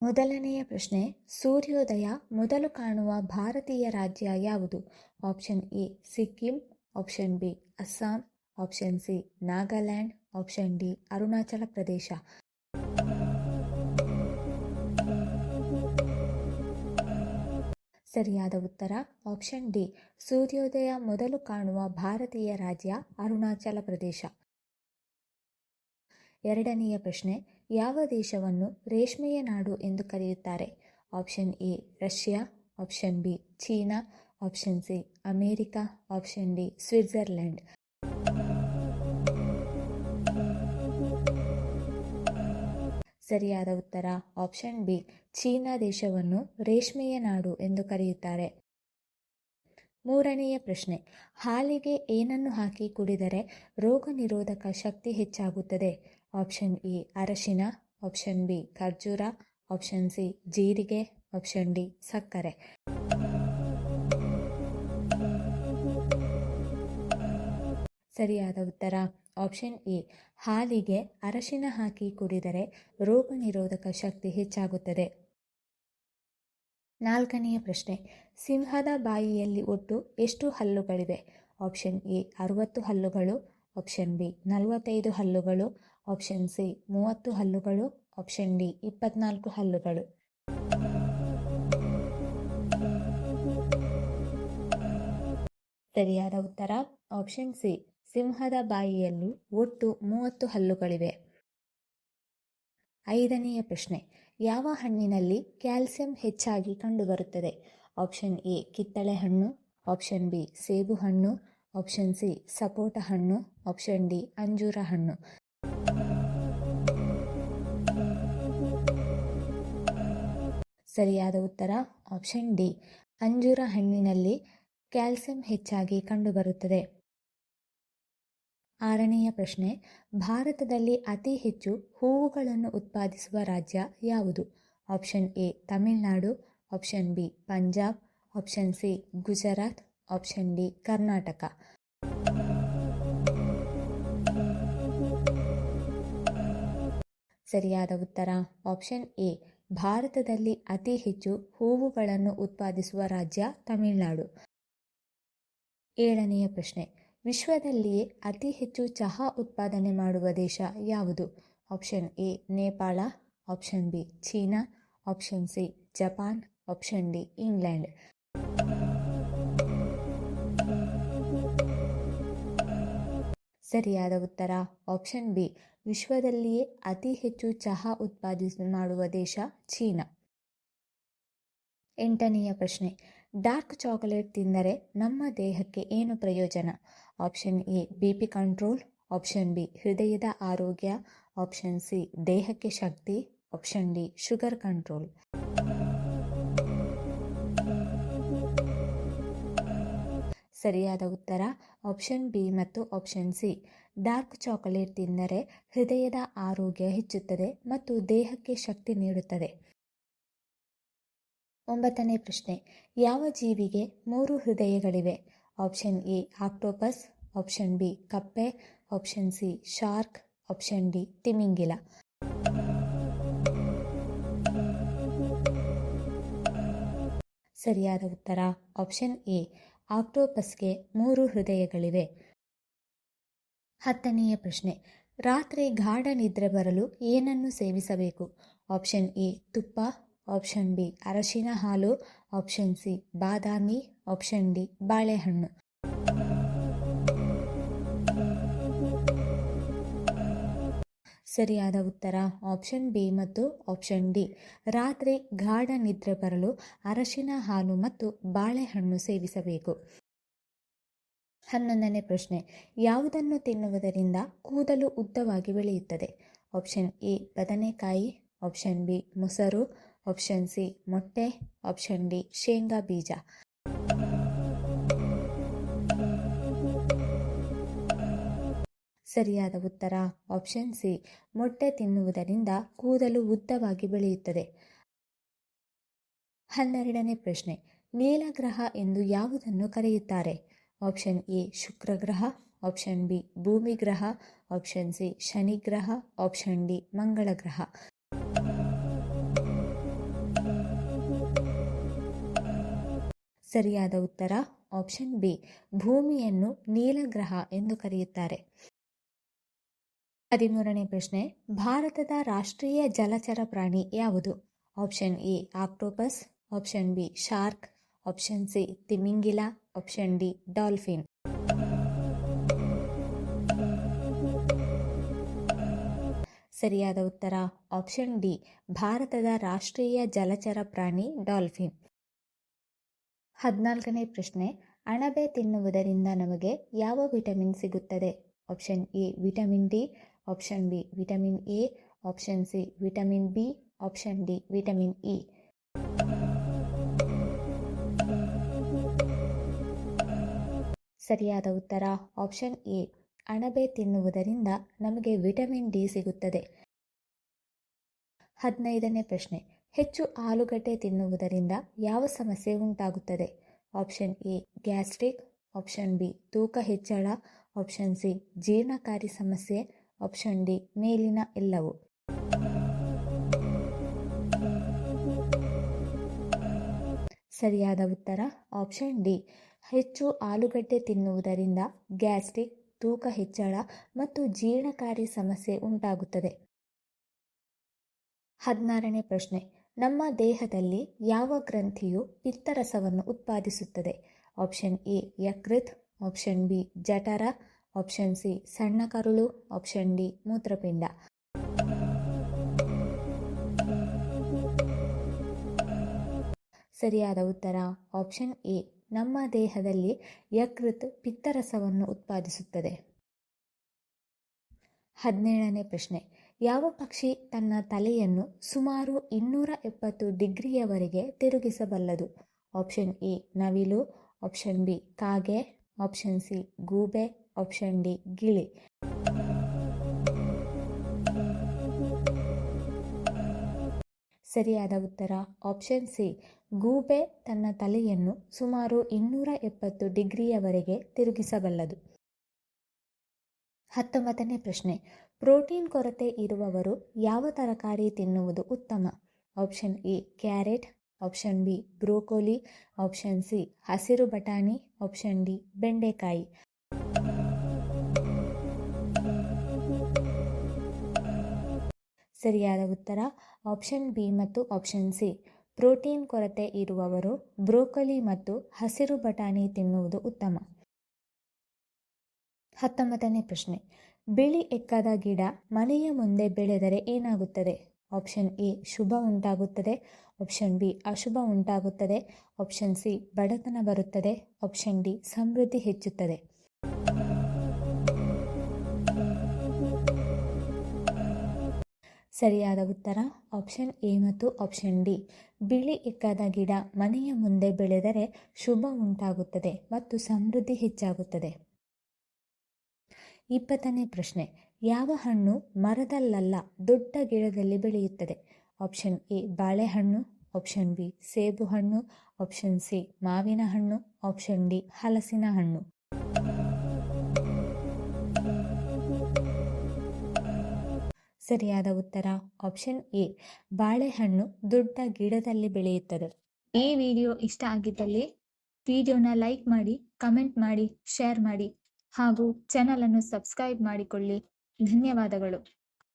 ಮೊದಲನೆಯ ಪ್ರಶ್ನೆ, ಸೂರ್ಯೋದಯ ಮೊದಲು ಕಾಣುವ ಭಾರತೀಯ ರಾಜ್ಯ ಯಾವುದು? Option A Sikkim, option B Assam, option C Nagaland, option D Arunachal Pradesh. ಸರಿಯಾದ ಉತ್ತರ ಆಪ್ಷನ್ ಡಿ, ಸೂರ್ಯೋದಯ ಮೊದಲು ಕಾಣುವ ಭಾರತೀಯ ರಾಜ್ಯ ಅರುಣಾಚಲ ಪ್ರದೇಶ. ಎರಡನೆಯ ಪ್ರಶ್ನೆ, ಯಾವ ದೇಶವನ್ನು ರೇಷ್ಮೆಯ ನಾಡು ಎಂದು ಕರೆಯುತ್ತಾರೆ? Option A Russia, option B China, option C America, option D Switzerland. ಸರಿಯಾದ ಉತ್ತರ ಆಪ್ಷನ್ ಬಿ, ಚೀನಾ ದೇಶವನ್ನು ರೇಷ್ಮೆಯ ನಾಡು ಎಂದು ಕರೆಯುತ್ತಾರೆ. ಮೂರನೆಯ ಪ್ರಶ್ನೆ, ಹಾಲಿಗೆ ಏನನ್ನು ಹಾಕಿ ಕುಡಿದರೆ ರೋಗ ನಿರೋಧಕ ಶಕ್ತಿ ಹೆಚ್ಚಾಗುತ್ತದೆ? ಆಪ್ಷನ್ ಎ ಅರಶಿನ, ಆಪ್ಷನ್ ಬಿ ಖರ್ಜೂರ, ಆಪ್ಷನ್ ಸಿ ಜೀರಿಗೆ, ಆಪ್ಷನ್ ಡಿ ಸಕ್ಕರೆ. ಸರಿಯಾದ ಉತ್ತರ ಆಪ್ಷನ್ ಎ, ಹಾಲಿಗೆ ಅರಶಿನ ಹಾಕಿ ಕುಡಿದರೆ ರೋಗ ನಿರೋಧಕ ಶಕ್ತಿ ಹೆಚ್ಚಾಗುತ್ತದೆ. ನಾಲ್ಕನೆಯ ಪ್ರಶ್ನೆ, ಸಿಂಹದ ಬಾಯಿಯಲ್ಲಿ ಒಟ್ಟು ಎಷ್ಟು ಹಲ್ಲುಗಳಿವೆ? ಆಪ್ಷನ್ ಎ 60 ಹಲ್ಲುಗಳು, ಆಪ್ಷನ್ ಬಿ 45 ಹಲ್ಲುಗಳು, ಆಪ್ಷನ್ ಸಿ 30 ಹಲ್ಲುಗಳು, ಆಪ್ಷನ್ ಡಿ 24 ಹಲ್ಲುಗಳು. ಸರಿಯಾದ ಉತ್ತರ ಆಪ್ಷನ್ ಸಿ, ಸಿಂಹದ ಬಾಯಿಯಲ್ಲಿ ಒಟ್ಟು 30 ಹಲ್ಲುಗಳಿವೆ. ಐದನೆಯ ಪ್ರಶ್ನೆ, ಯಾವ ಹಣ್ಣಿನಲ್ಲಿ ಕ್ಯಾಲ್ಸಿಯಂ ಹೆಚ್ಚಾಗಿ ಕಂಡುಬರುತ್ತದೆ? ಆಪ್ಷನ್ ಎ ಕಿತ್ತಳೆ ಹಣ್ಣು, ಆಪ್ಷನ್ ಬಿ ಸೇಬು ಹಣ್ಣು, ಆಪ್ಷನ್ ಸಿ ಸಪೋಟ ಹಣ್ಣು, ಆಪ್ಷನ್ ಡಿ ಅಂಜೂರ ಹಣ್ಣು. ಸರಿಯಾದ ಉತ್ತರ ಆಪ್ಷನ್ ಡಿ, ಅಂಜೂರ ಹಣ್ಣಿನಲ್ಲಿ ಕ್ಯಾಲ್ಸಿಯಂ ಹೆಚ್ಚಾಗಿ ಕಂಡುಬರುತ್ತದೆ. ಆರನೆಯ ಪ್ರಶ್ನೆ, ಭಾರತದಲ್ಲಿ ಅತಿ ಹೆಚ್ಚು ಹೂವುಗಳನ್ನು ಉತ್ಪಾದಿಸುವ ರಾಜ್ಯ ಯಾವುದು? Option A Tamil Nadu, option B Punjab, option C Gujarat, option D Karnataka. ಸರಿಯಾದ ಉತ್ತರ ಆಪ್ಷನ್ ಎ, ಭಾರತದಲ್ಲಿ ಅತಿ ಹೆಚ್ಚು ಹೂವುಗಳನ್ನು ಉತ್ಪಾದಿಸುವ ರಾಜ್ಯ ತಮಿಳುನಾಡು. ಏಳನೆಯ ಪ್ರಶ್ನೆ, ವಿಶ್ವದಲ್ಲಿಯೇ ಅತಿ ಹೆಚ್ಚು ಚಹಾ ಉತ್ಪಾದನೆ ಮಾಡುವ ದೇಶ ಯಾವುದು? Option A Nepal, option B China, option C Japan, option D England. ಸರಿಯಾದ ಉತ್ತರ ಆಪ್ಷನ್ ಬಿ, ವಿಶ್ವದಲ್ಲಿಯೇ ಅತಿ ಹೆಚ್ಚು ಚಹಾ ಉತ್ಪಾದನೆ ಮಾಡುವ ದೇಶ ಚೀನಾ. ಎಂಟನೆಯ ಪ್ರಶ್ನೆ, ಡಾರ್ಕ್ ಚಾಕೊಲೇಟ್ ತಿಂದರೆ ನಮ್ಮ ದೇಹಕ್ಕೆ ಏನು ಪ್ರಯೋಜನ? Option A BP control, option B ಹೃದಯದ ಆರೋಗ್ಯ, ಆಪ್ಷನ್ ಸಿ ದೇಹಕ್ಕೆ ಶಕ್ತಿ, ಆಪ್ಷನ್ ಡಿ ಶುಗರ್ ಕಂಟ್ರೋಲ್. ಸರಿಯಾದ ಉತ್ತರ ಆಪ್ಷನ್ ಬಿ ಮತ್ತು ಆಪ್ಷನ್ ಸಿ. ಡಾರ್ಕ್ ಚಾಕೊಲೇಟ್ ತಿಂದರೆ ಹೃದಯದ ಆರೋಗ್ಯ ಹೆಚ್ಚುತ್ತದೆ ಮತ್ತು ದೇಹಕ್ಕೆ ಶಕ್ತಿ ನೀಡುತ್ತದೆ. ಒಂಬತ್ತನೇ ಪ್ರಶ್ನೆ, ಯಾವ ಜೀವಿಗೆ 3 ಹೃದಯಗಳಿವೆ? Option A octopus, option B ಕಪ್ಪೆ, option C shark, option D ತಿಮಿಂಗಿಲ. ಸರಿಯಾದ ಉತ್ತರ ಆಪ್ಷನ್ ಎ, ಆಕ್ಟೋಪಸ್ಗೆ 3 ಹೃದಯಗಳಿವೆ. 10ನೆಯ ಪ್ರಶ್ನೆ, ರಾತ್ರಿ ಗಾಢ ನಿದ್ರೆ ಬರಲು ಏನನ್ನು ಸೇವಿಸಬೇಕು? ಆಪ್ಷನ್ ಎ ತುಪ್ಪ, ಆಪ್ಷನ್ ಬಿ ಅರಶಿನ ಹಾಲು, ಆಪ್ಷನ್ ಸಿ ಬಾದಾಮಿ, ಆಪ್ಷನ್ ಡಿ ಬಾಳೆಹಣ್ಣು. ಸರಿಯಾದ ಉತ್ತರ ಆಪ್ಷನ್ ಬಿ ಮತ್ತು ಆಪ್ಷನ್ ಡಿ. ರಾತ್ರಿ ಗಾಢ ನಿದ್ರೆ ಬರಲು ಅರಶಿನ ಹಾಲು ಮತ್ತು ಬಾಳೆಹಣ್ಣು ಸೇವಿಸಬೇಕು. 11ನೇ ಪ್ರಶ್ನೆ, ಯಾವುದನ್ನು ತಿನ್ನುವುದರಿಂದ ಕೂದಲು ಉದ್ದವಾಗಿ ಬೆಳೆಯುತ್ತದೆ? ಆಪ್ಷನ್ ಎ ಬದನೆಕಾಯಿ, ಆಪ್ಷನ್ ಬಿ ಮೊಸರು, ಆಪ್ಷನ್ ಸಿ ಮೊಟ್ಟೆ, ಆಪ್ಷನ್ ಡಿ ಶೇಂಗಾ ಬೀಜ. ಸರಿಯಾದ ಉತ್ತರ ಆಪ್ಷನ್ ಸಿ, ಮೊಟ್ಟೆ ತಿನ್ನುವುದರಿಂದ ಕೂದಲು ಉದ್ದವಾಗಿ ಬೆಳೆಯುತ್ತದೆ. 12ನೇ ಪ್ರಶ್ನೆ, ನೀಲಗ್ರಹ ಎಂದು ಯಾವುದನ್ನು ಕರೆಯುತ್ತಾರೆ? ಆಪ್ಷನ್ ಎ ಶುಕ್ರ ಗ್ರಹ, ಆಪ್ಷನ್ ಬಿ ಭೂಮಿ ಗ್ರಹ, ಆಪ್ಷನ್ ಸಿ ಶನಿ ಗ್ರಹ, ಆಪ್ಷನ್ ಡಿ ಮಂಗಳ ಗ್ರಹ. ಸರಿಯಾದ ಉತ್ತರ ಆಪ್ಷನ್ ಬಿ, ಭೂಮಿಯನ್ನು ನೀಲಗ್ರಹ ಎಂದು ಕರೆಯುತ್ತಾರೆ. 13ನೇ ಪ್ರಶ್ನೆ, ಭಾರತದ ರಾಷ್ಟ್ರೀಯ ಜಲಚರ ಪ್ರಾಣಿ ಯಾವುದು? Option A octopus, option B shark, option C ತಿಮಿಂಗಿಲ, ಆಪ್ಷನ್ ಡಿ ಡಾಲ್ಫಿನ್. ಸರಿಯಾದ ಉತ್ತರ ಆಪ್ಷನ್ ಡಿ, ಭಾರತದ ರಾಷ್ಟ್ರೀಯ ಜಲಚರ ಪ್ರಾಣಿ ಡಾಲ್ಫಿನ್. 14ನೇ ಪ್ರಶ್ನೆ, ಅಣಬೆ ತಿನ್ನುವುದರಿಂದ ನಮಗೆ ಯಾವ ವಿಟಮಿನ್ ಸಿಗುತ್ತದೆ? Option A vitamin D, option B vitamin A, option C vitamin B, option D vitamin E. ಸರಿಯಾದ ಉತ್ತರ ಆಪ್ಷನ್ ಎ, ಅಣಬೆ ತಿನ್ನುವುದರಿಂದ ನಮಗೆ ವಿಟಮಿನ್ ಡಿ ಸಿಗುತ್ತದೆ. 15ನೇ ಪ್ರಶ್ನೆ, ಹೆಚ್ಚು ಆಲೂಗಡ್ಡೆ ತಿನ್ನುವುದರಿಂದ ಯಾವ ಸಮಸ್ಯೆ ಉಂಟಾಗುತ್ತದೆ? Option A gastric, option B ತೂಕ ಹೆಚ್ಚಳ, ಆಪ್ಷನ್ ಸಿ ಜೀರ್ಣಕಾರಿ ಸಮಸ್ಯೆ, ಆಪ್ಷನ್ ಡಿ ಮೇಲಿನ ಎಲ್ಲವೂ. ಸರಿಯಾದ ಉತ್ತರ ಆಪ್ಷನ್ ಡಿ, ಹೆಚ್ಚು ಆಲೂಗಡ್ಡೆ ತಿನ್ನುವುದರಿಂದ ಗ್ಯಾಸ್ಟ್ರಿಕ್, ತೂಕ ಹೆಚ್ಚಳ ಮತ್ತು ಜೀರ್ಣಕಾರಿ ಸಮಸ್ಯೆ ಉಂಟಾಗುತ್ತದೆ. 16ನೇ ಪ್ರಶ್ನೆ, ನಮ್ಮ ದೇಹದಲ್ಲಿ ಯಾವ ಗ್ರಂಥಿಯು ಪಿತ್ತರಸವನ್ನು ಉತ್ಪಾದಿಸುತ್ತದೆ? ಆಪ್ಷನ್ ಎ ಯಕೃತ್, ಆಪ್ಷನ್ ಬಿ ಜಠರ, ಆಪ್ಷನ್ ಸಿ ಸಣ್ಣ ಕರುಳು, ಆಪ್ಷನ್ ಡಿ ಮೂತ್ರಪಿಂಡ. ಸರಿಯಾದ ಉತ್ತರ ಆಪ್ಷನ್ ಎ, ನಮ್ಮ ದೇಹದಲ್ಲಿ ಯಕೃತ್ ಪಿತ್ತರಸವನ್ನು ಉತ್ಪಾದಿಸುತ್ತದೆ. 17ನೇ ಪ್ರಶ್ನೆ, ಯಾವ ಪಕ್ಷಿ ತನ್ನ ತಲೆಯನ್ನು ಸುಮಾರು 270 ಡಿಗ್ರಿಯವರೆಗೆ ತಿರುಗಿಸಬಲ್ಲದು? ಆಪ್ಷನ್ ಎ ನವಿಲು, ಆಪ್ಷನ್ ಬಿ ಕಾಗೆ, ಆಪ್ಷನ್ ಸಿ ಗೂಬೆ, ಆಪ್ಷನ್ ಡಿ ಗಿಳಿ. ಸರಿಯಾದ ಉತ್ತರ ಆಪ್ಷನ್ ಸಿ, ಗೂಬೆ ತನ್ನ ತಲೆಯನ್ನು ಸುಮಾರು 270 ಡಿಗ್ರಿಯವರೆಗೆ ತಿರುಗಿಸಬಲ್ಲದು. 19ನೇ ಪ್ರಶ್ನೆ, ಪ್ರೋಟೀನ್ ಕೊರತೆ ಇರುವವರು ಯಾವ ತರಕಾರಿ ತಿನ್ನುವುದು ಉತ್ತಮ? Option A carrot, option B broccoli, option C ಹಸಿರು ಬಟಾಣಿ, ಆಪ್ಷನ್ ಡಿ ಬೆಂಡೆಕಾಯಿ. ಸರಿಯಾದ ಉತ್ತರ ಆಪ್ಷನ್ ಬಿ ಮತ್ತು ಆಪ್ಷನ್ ಸಿ. ಪ್ರೋಟೀನ್ ಕೊರತೆ ಇರುವವರು ಬ್ರೋಕೊಲಿ ಮತ್ತು ಹಸಿರು ಬಟಾಣಿ ತಿನ್ನುವುದು ಉತ್ತಮ. 19ನೇ ಪ್ರಶ್ನೆ, ಬಿಳಿ ಎಕ್ಕದ ಗಿಡ ಮನೆಯ ಮುಂದೆ ಬೆಳೆದರೆ ಏನಾಗುತ್ತದೆ? ಆಪ್ಷನ್ ಎ ಶುಭ ಉಂಟಾಗುತ್ತದೆ, ಆಪ್ಷನ್ ಬಿ ಅಶುಭ ಉಂಟಾಗುತ್ತದೆ, ಆಪ್ಷನ್ ಸಿ ಬಡತನ ಬರುತ್ತದೆ, ಆಪ್ಷನ್ ಡಿ ಸಮೃದ್ಧಿ ಹೆಚ್ಚುತ್ತದೆ. ಸರಿಯಾದ ಉತ್ತರ ಆಪ್ಷನ್ ಎ ಮತ್ತು ಆಪ್ಷನ್ ಡಿ. ಬಿಳಿ ಎಕ್ಕದ ಗಿಡ ಮನೆಯ ಮುಂದೆ ಬೆಳೆದರೆ ಶುಭ ಉಂಟಾಗುತ್ತದೆ ಮತ್ತು ಸಮೃದ್ಧಿ ಹೆಚ್ಚಾಗುತ್ತದೆ. 20ನೇ ಪ್ರಶ್ನೆ, ಯಾವ ಹಣ್ಣು ಮರದಲ್ಲಲ್ಲ ದೊಡ್ಡ ಗಿಡದಲ್ಲಿ ಬೆಳೆಯುತ್ತದೆ? ಆಪ್ಷನ್ ಎ ಬಾಳೆಹಣ್ಣು, ಆಪ್ಷನ್ ಬಿ ಸೇಬು ಹಣ್ಣು, ಆಪ್ಷನ್ ಸಿ ಮಾವಿನ ಹಣ್ಣು, ಆಪ್ಷನ್ ಡಿ ಹಲಸಿನ ಹಣ್ಣು. ಸರಿಯಾದ ಉತ್ತರ ಆಪ್ಷನ್ ಎ ಬಾಳೆಹಣ್ಣು ದೊಡ್ಡ ಗಿಡದಲ್ಲಿ ಬೆಳೆಯುತ್ತದೆ. ಈ ವಿಡಿಯೋ ಇಷ್ಟ ಆಗಿದ್ದಲ್ಲಿ ವಿಡಿಯೋನ ಲೈಕ್ ಮಾಡಿ, ಕಮೆಂಟ್ ಮಾಡಿ, ಶೇರ್ ಮಾಡಿ ಹಾಗೂ ಚಾನಲನ್ನು ಸಬ್ಸ್ಕ್ರೈಬ್ ಮಾಡಿಕೊಳ್ಳಿ. ಧನ್ಯವಾದಗಳು.